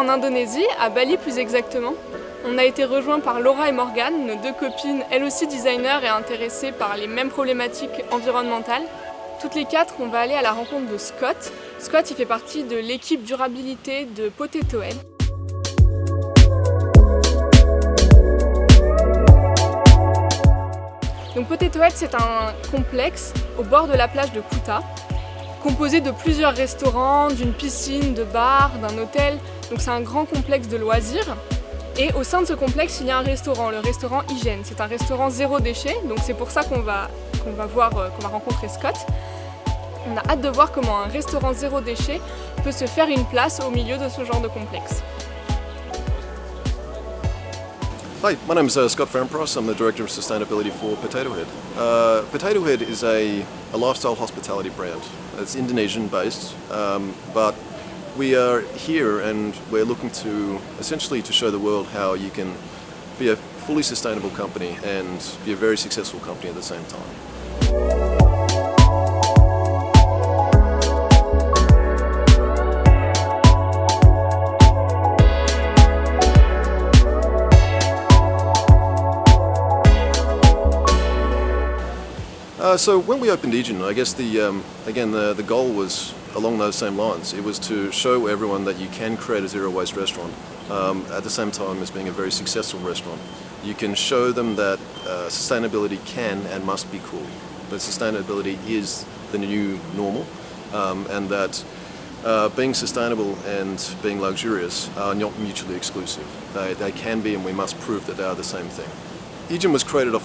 en Indonésie, à Bali plus exactement. On a été rejoints par Laura et Morgane, nos deux copines, elles aussi designers et intéressées par les mêmes problématiques environnementales. Toutes les quatre, on va aller à la rencontre de Scott. Scott, il fait partie de l'équipe durabilité de Potato Head. Donc Potato Head, c'est un complexe au bord de la plage de Kuta, composé de plusieurs restaurants, d'une piscine, de bars, d'un hôtel. Donc c'est un grand complexe de loisirs. Et au sein de ce complexe, il y a un restaurant, le restaurant Hygiène. C'est un restaurant zéro déchet, donc c'est pour ça qu'on va rencontrer Scott. On a hâte de voir comment un restaurant zéro déchet peut se faire une place au milieu de ce genre de complexe. Hi, my name is Scott Farnpross. I'm the Director of Sustainability for Potato Head. Potato Head is a lifestyle hospitality brand. It's Indonesian based, but we are here and we're looking to essentially to show the world how you can be a fully sustainable company and be a very successful company at the same time. So when we opened Egen, I guess the goal was along those same lines. It was to show everyone that you can create a zero waste restaurant at the same time as being a very successful restaurant. You can show them that sustainability can and must be cool, that sustainability is the new normal, and that being sustainable and being luxurious are not mutually exclusive. They can be, and we must prove that they are the same thing. Egen was created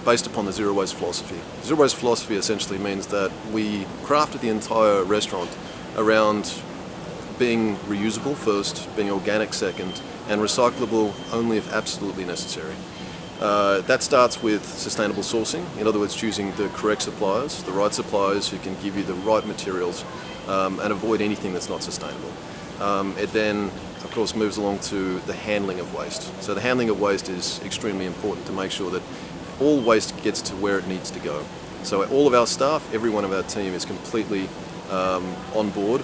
based upon the zero waste philosophy. Zero waste philosophy essentially means that we crafted the entire restaurant around being reusable first, being organic second, and recyclable only if absolutely necessary. That starts with sustainable sourcing, in other words choosing the correct suppliers, the right suppliers who can give you the right materials and avoid anything that's not sustainable. It then of course moves along to the handling of waste. So the handling of waste is extremely important to make sure that all waste gets to where it needs to go. So all of our staff, every one of our team is completely on board.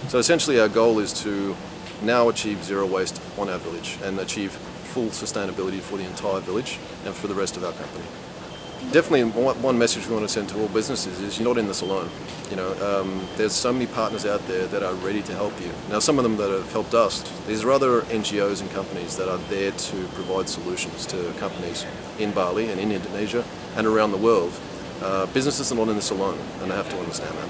So essentially our goal is to now achieve zero waste on our village and achieve full sustainability for the entire village and for the rest of our company. Definitely one message we want to send to all businesses is you're not in this alone. You know, there's so many partners out there that are ready to help you. Now some of them that have helped us, these are other NGOs and companies that are there to provide solutions to companies in Bali and in Indonesia and around the world. Businesses are not in this alone and they have to understand that.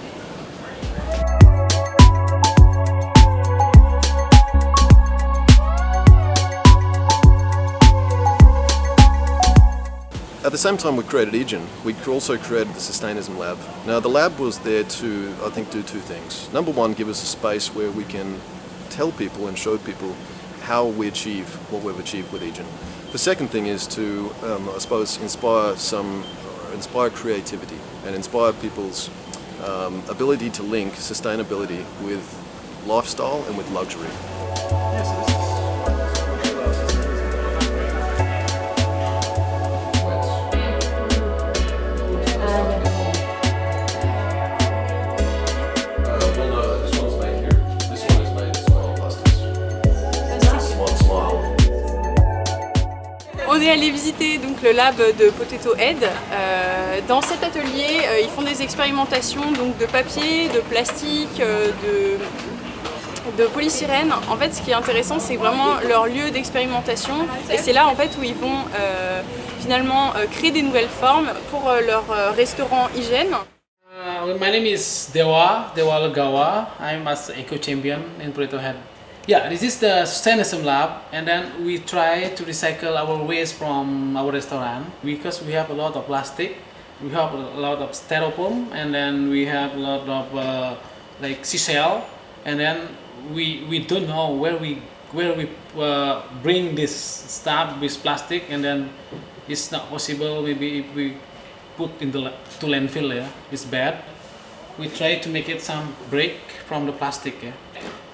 At the same time we created Egen, we also created the Sustainism Lab. Now the lab was there to, I think, do two things. Number one, give us a space where we can tell people and show people how we achieve what we've achieved with Egen. The second thing is to, I suppose, inspire creativity and inspire people's ability to link sustainability with lifestyle and with luxury. On est allé visiter donc le lab de Potato Head. Dans cet atelier, ils font des expérimentations donc, de papier, de plastique, de polystyrène. En fait, ce qui est intéressant, c'est vraiment leur lieu d'expérimentation. Et c'est là en fait où ils vont finalement créer des nouvelles formes pour leur restaurant Hygiène. My name is Dewa Legawa. I'm as eco-champion in Potato Head. Yeah, this is the Sustainism Lab, and then we try to recycle our waste from our restaurant because we have a lot of plastic, we have a lot of styrofoam, and then we have a lot of like seashell, and then we don't know where we bring this stuff with plastic, and then it's not possible. Maybe if we put in the to landfill, yeah, it's bad. We try to make it some break from the plastic, yeah.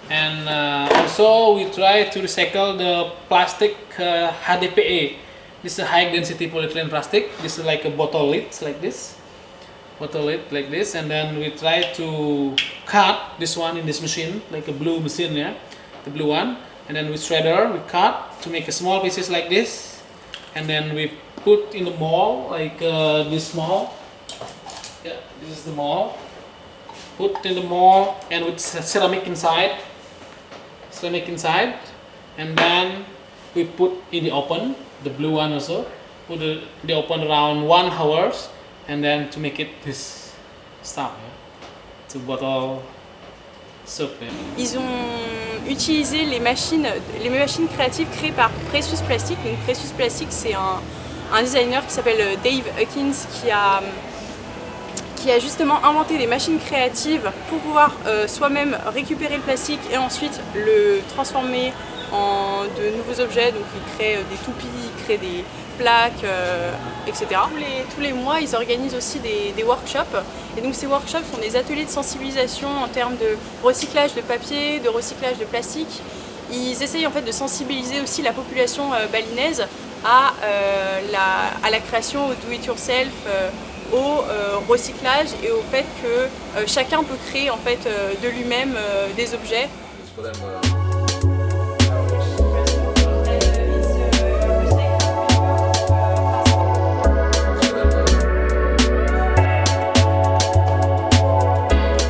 And also we try to recycle the plastic HDPE. This is a high density polyethylene plastic. This is like a bottle lid like this. And then we try to cut this one in this machine, like a blue machine, yeah, the blue one. and then with shredder we cut to make a small pieces like this, and then we put in the mold like this mold. Yeah, this is the mold. Put in the mold and with ceramic inside, and then we put in the oven, the blue one also. Put the oven around 1 hour, and then to make it this stuff, yeah, to bottle soup. Yeah. Ils ont utilisé les machines créatives créées par Precious Plastic. Donc Precious Plastic, c'est un designer qui s'appelle Dave Hawkins qui a justement inventé des machines créatives pour pouvoir soi-même récupérer le plastique et ensuite le transformer en de nouveaux objets. Donc il crée des toupies, il crée des plaques, etc. Tous les mois, ils organisent aussi des workshops. Et donc ces workshops sont des ateliers de sensibilisation en termes de recyclage de papier, de recyclage de plastique. Ils essayent en fait de sensibiliser aussi la population balinaise à la création, au do-it-yourself, au recyclage et au fait que chacun peut créer en fait de lui-même des objets.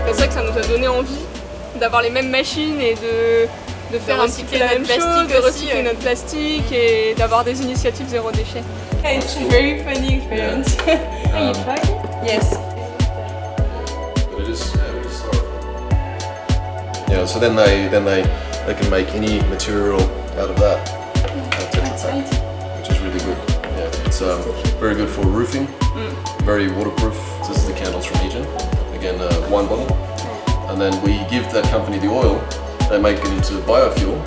C'est ça que ça nous a donné envie d'avoir les mêmes machines et de faire un petit peu la même chose, de recycler notre plastique et d'avoir des initiatives zéro déchet. It's a very funny experience. You tried it? Yes. But it is styrofoam. Yeah, so then they can make any material out of that. Tetra Pak, which is really good. Yeah, it's very good for roofing, very waterproof. This is the candles from Egen. Again, wine bottle. And then we give that company the oil. They make it into biofuel.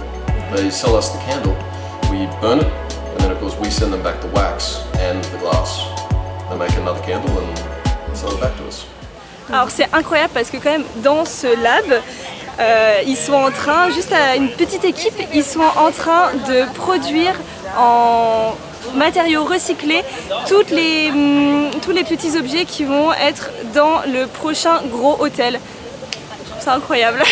They sell us the candle. We burn it, and then of course we send them back the wax and the glass. They make another candle and sell it back to us. Alors c'est incroyable parce que quand même dans ce lab, ils sont en train, juste à une petite équipe, ils sont en train de produire en matériaux recyclés tous les petits objets qui vont être dans le prochain gros hôtel. Je trouve ça incroyable.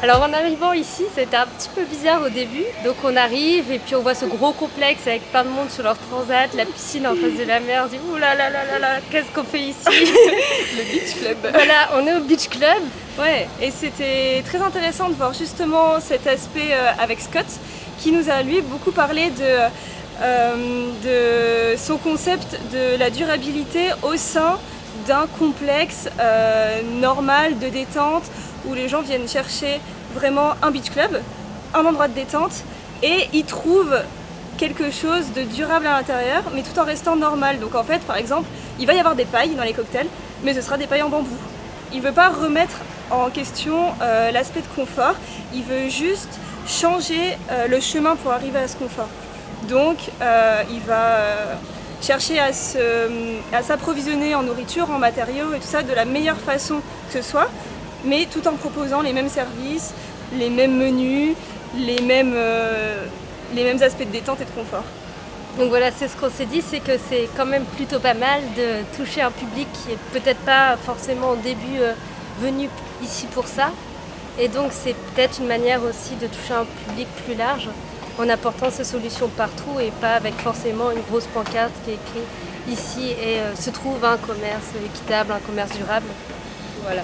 Alors en arrivant ici, c'était un petit peu bizarre au début. Donc on arrive et puis on voit ce gros complexe avec plein de monde sur leur transat, la piscine en face de la mer. On se dit ouh là là là là là, qu'est-ce qu'on fait ici? Le Beach Club. Voilà, on est au Beach Club. Ouais, et c'était très intéressant de voir justement cet aspect avec Scott qui nous a lui beaucoup parlé de son concept de la durabilité au sein d'un complexe normal de détente où les gens viennent chercher vraiment un beach club, un endroit de détente et ils trouvent quelque chose de durable à l'intérieur mais tout en restant normal. Donc en fait par exemple il va y avoir des pailles dans les cocktails mais ce sera des pailles en bambou. Il ne veut pas remettre en question l'aspect de confort, il veut juste changer le chemin pour arriver à ce confort. Donc il va chercher à s'approvisionner en nourriture, en matériaux et tout ça de la meilleure façon que ce soit, mais tout en proposant les mêmes services, les mêmes menus, les mêmes aspects de détente et de confort. Donc voilà, c'est ce qu'on s'est dit, c'est que c'est quand même plutôt pas mal de toucher un public qui est peut-être pas forcément au début venu ici pour ça. Et donc c'est peut-être une manière aussi de toucher un public plus large en apportant ces solutions partout et pas avec forcément une grosse pancarte qui est écrite ici et se trouve un commerce équitable, un commerce durable. Voilà.